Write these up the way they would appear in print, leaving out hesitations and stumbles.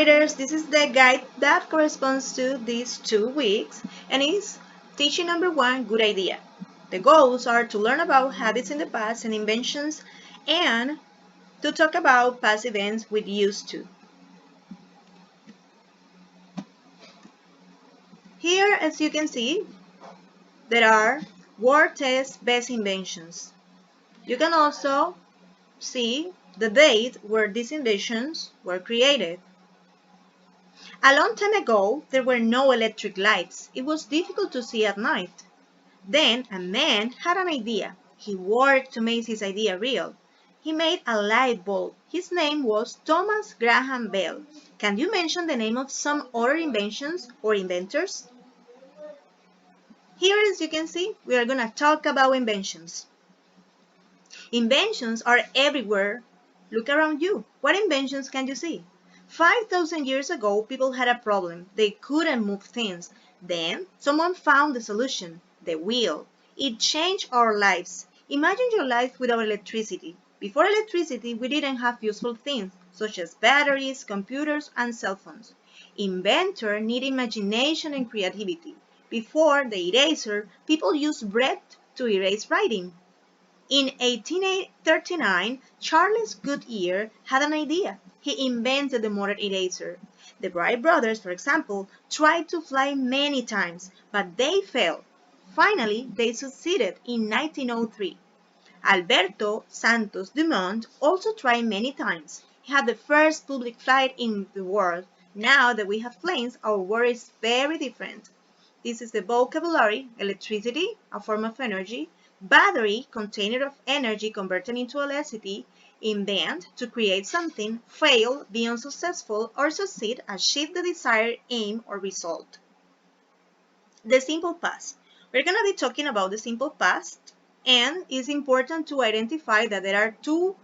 graders, this is the guide that corresponds to these 2 weeks and is teaching number 1, good idea. The goals are to learn about habits in the past and inventions and to talk about past events with used to. Here, as you can see, there are word test best inventions. You can also see the date where these inventions were created. A long time ago, there were no electric lights. It was difficult to see at night. Then a man had an idea. He worked to make his idea real. He made a light bulb. His name was Thomas Graham Bell. Can you mention the name of some other inventions or inventors? Here, as you can see, we are going to talk about inventions. Inventions are everywhere. Look around you. What inventions can you see? 5,000 years ago, people had a problem. They couldn't move things. Then, someone found the solution, the wheel. It changed our lives. Imagine your life without electricity. Before electricity, we didn't have useful things, such as batteries, computers, and cell phones. Inventor need imagination and creativity. Before the eraser, people used bread to erase writing. In 1839, Charles Goodyear had an idea. He invented the motor eraser. The Wright brothers, for example, tried to fly many times, but they failed. Finally, they succeeded in 1903. Alberto Santos Dumont also tried many times. He had the first public flight in the world. Now that we have planes, our world is very different. This is the vocabulary: electricity, a form of energy; battery, container of energy converted into electricity; invent, to create something; fail, be unsuccessful, or succeed, achieve the desired aim or result. The simple past. We're going to be talking about the simple past, and it's important to identify that there are two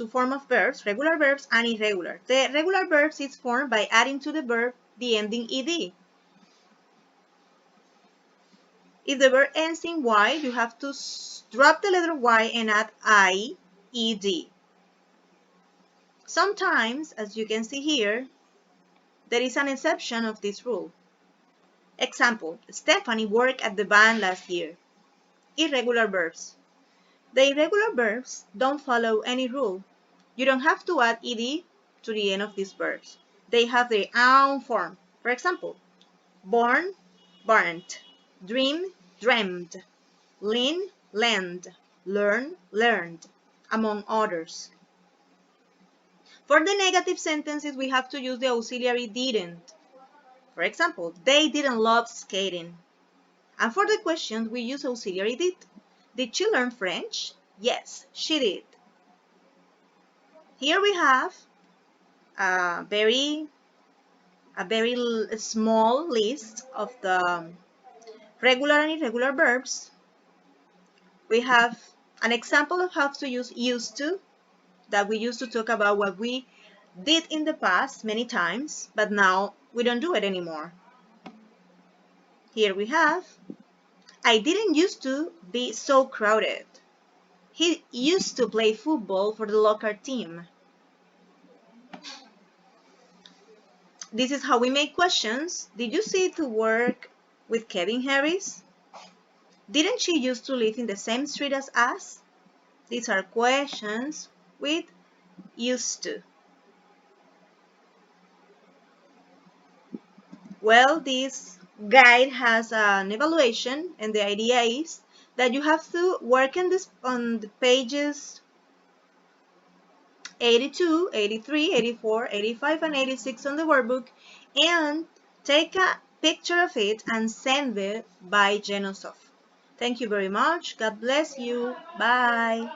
forms of verbs, regular verbs and irregular. The regular verbs is formed by adding to the verb the ending ed. If the verb ends in y, you have to drop the letter y and add I-ed. Sometimes, as you can see here, there is an exception of this rule. Example, Stephanie worked at the band last year. Irregular verbs. The irregular verbs don't follow any rule. You don't have to add ed to the end of these verbs. They have their own form. For example, born, burnt; dream, dreamed; lean, lend; learn, learned, among others. For the negative sentences, we have to use the auxiliary didn't. For example, they didn't love skating. And for the question, we use auxiliary did. Did she learn French? Yes, she did. Here we have a very small list of the regular and irregular verbs. We have an example of how to use used to, that we used to talk about what we did in the past many times, but now we don't do it anymore. Here we have, I didn't used to be so crowded. He used to play football for the local team. This is how we make questions. Did you see to work with Kevin Harris? Didn't she used to live in the same street as us? These are questions with used to. Well, this guide has an evaluation, and the idea is that you have to work on the pages 82, 83, 84, 85, and 86 on the workbook, and take a picture of it and send it by Genosoft. Thank you very much. God bless you. Bye.